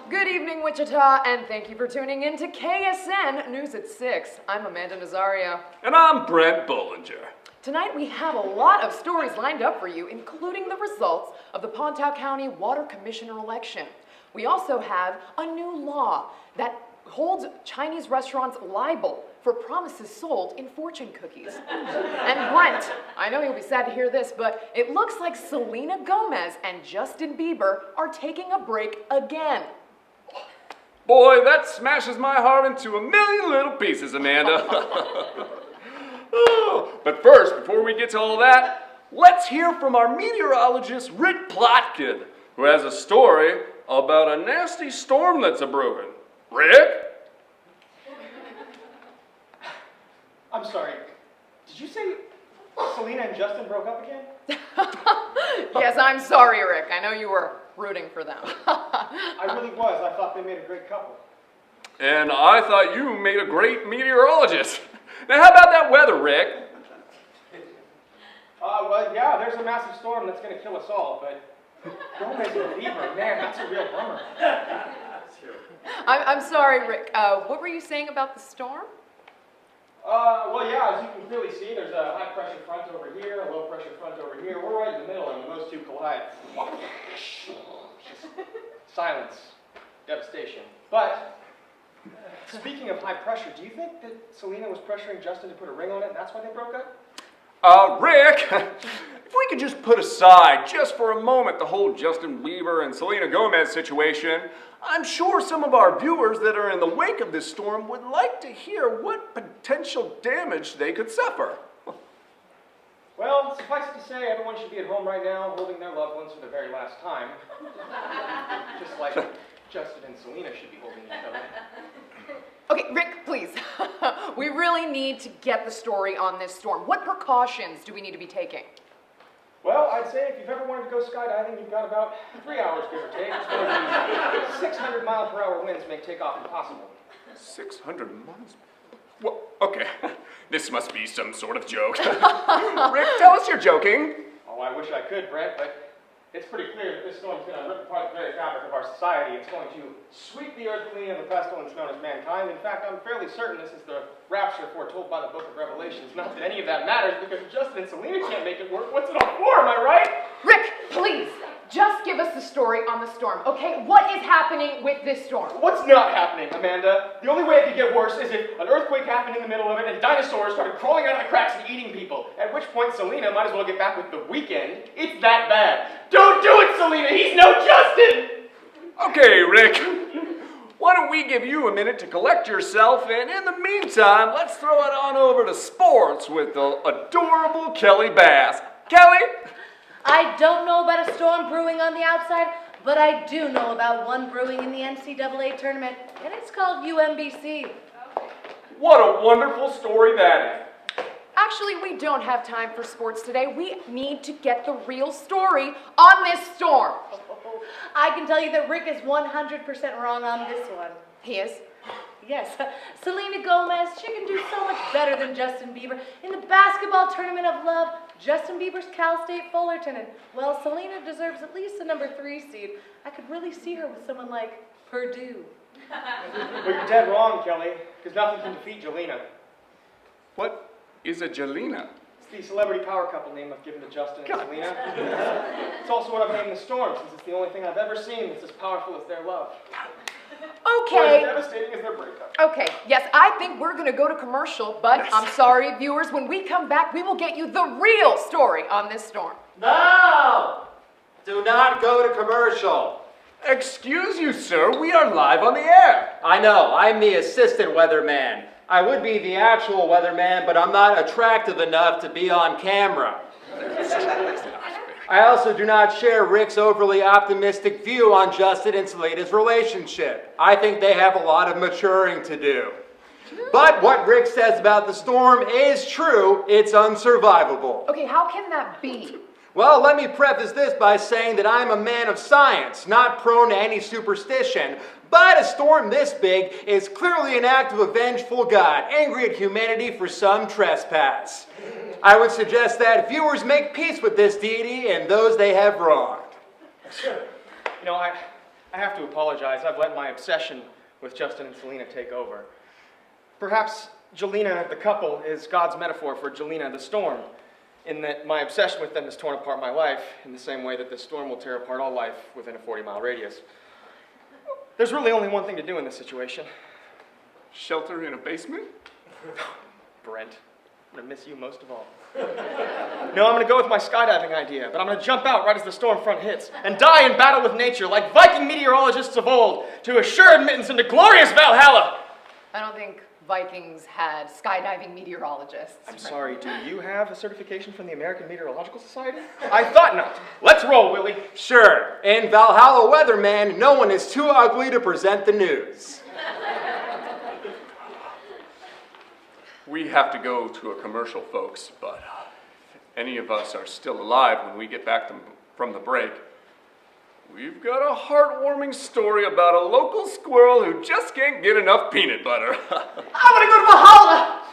Good evening, Wichita, and thank you for tuning in to KSN News at 6. I'm Amanda Nazario. And I'm Brent Bollinger. Tonight we have a lot of stories lined up for you, including the results of the Pontow County Water Commissioner election. We also have a new law that holds Chinese restaurants liable for promises sold in fortune cookies. And Brent, I know you'll be sad to hear this, but it looks like Selena Gomez and Justin Bieber are taking a break again. Boy, that smashes my heart into a million little pieces, Amanda. But first, before we get to all that, let's hear from our meteorologist, Rick Plotkin, who has a story about a nasty storm that's a-brewing. Rick? I'm sorry, did you say Selena and Justin broke up again? Yes, I'm sorry, Rick. I know you were rooting for them. I really was. I thought they made a great couple. And I thought you made a great meteorologist. Now, how about that weather, Rick? Well, yeah, there's a massive storm that's going to kill us all, but Gomez and Bieber, man, that's a real bummer. I'm sorry, Rick. What were you saying about the storm? Well, yeah, as you can clearly see, there's a high-pressure front over here, a low-pressure front over here. We're right in the middle, and when those two collide, silence, devastation. But, speaking of high pressure, do you think that Selena was pressuring Justin to put a ring on it, and that's why they broke up? Rick, if we could just put aside, just for a moment, the whole Justin Bieber and Selena Gomez situation, I'm sure some of our viewers that are in the wake of this storm would like to hear what potential damage they could suffer. Well, suffice it to say, everyone should be at home right now holding their loved ones for the very last time. Just like Justin and Selena should be holding each other. Okay, Rick, please. We really need to get the story on this storm. What precautions do we need to be taking? Well, I'd say if you've ever wanted to go skydiving, you've got about 3 hours, give or take. It's going to be 600 mile per hour winds make takeoff impossible. 600 miles? Well, okay. This must be some sort of joke. Rick, tell us you're joking. Oh, I wish I could, Brent, but it's pretty clear that this storm's going to rip apart the very fabric of our society. It's going to sweep the earth clean of the pestilence known as mankind. In fact, I'm fairly certain this is the rapture foretold by the book of Revelations. Not that any of that matters, because Justin and Selena can't make it work. What's it all for, am I right? Rick, please, just give us the story on the storm, okay? What is happening with this storm? What's not happening, Amanda? The only way it could get worse is if an earthquake happened in the middle of it and dinosaurs started crawling out of the cracks and eating people. At which point, Selena might as well get back with The Weeknd. It's that bad. Don't do it, Selena! He's no Justin! Okay, Rick. Why don't we give you a minute to collect yourself, and in the meantime, let's throw it on over to sports with the adorable Kelly Bass. Kelly? I don't know about a storm brewing on the outside, but I do know about one brewing in the NCAA tournament, and it's called UMBC. What a wonderful story that is. Actually, we don't have time for sports today. We need to get the real story on this storm. I can tell you that Rick is 100% wrong on this one. He is? Yes, Selena Gomez, she can do so much better than Justin Bieber. In the basketball tournament of love, Justin Bieber's Cal State Fullerton, and, well, Selena deserves at least a number 3 seed. I could really see her with someone like Purdue. Well, you're dead wrong, Kelly, because nothing can defeat Julena. What is a Julena? It's the celebrity power couple name I've given to Justin and Selena. It's also what I've named the storm, since it's the only thing I've ever seen that's as powerful as their love. Or Okay. as devastating as their breakup. Okay, yes, I think we're going to go to commercial, but I'm sorry, viewers. When we come back, we will get you the real story on this storm. No! Do not go to commercial. Excuse you, sir. We are live on the air. I know, I'm the assistant weatherman. I would be the actual weatherman, but I'm not attractive enough to be on camera. I also do not share Rick's overly optimistic view on Justin and Selena's relationship. I think they have a lot of maturing to do. But what Rick says about the storm is true. It's unsurvivable. Okay, how can that be? Well, let me preface this by saying that I'm a man of science, not prone to any superstition. But a storm this big is clearly an act of a vengeful God, angry at humanity for some trespass. I would suggest that viewers make peace with this deity and those they have wronged. You know, I I have to apologize. I've let my obsession with Justin and Selena take over. Perhaps Julena, the couple, is God's metaphor for Julena, the storm, in that my obsession with them has torn apart my life in the same way that the storm will tear apart all life within a 40-mile radius. There's really only one thing to do in this situation. Shelter in a basement? Brent, I'm gonna miss you most of all. No, I'm gonna go with my skydiving idea, but I'm gonna jump out right as the storm front hits and die in battle with nature like Viking meteorologists of old to assure admittance into glorious Valhalla. I don't think Vikings had skydiving meteorologists. I'm sorry, do you have a certification from the American Meteorological Society? I thought not. Let's roll, Willie. Sure, in Valhalla Weatherman, no one is too ugly to present the news. We have to go to a commercial, folks, but if any of us are still alive when we get back from the break, we've got a heartwarming story about a local squirrel who just can't get enough peanut butter. I want to go to Valhalla!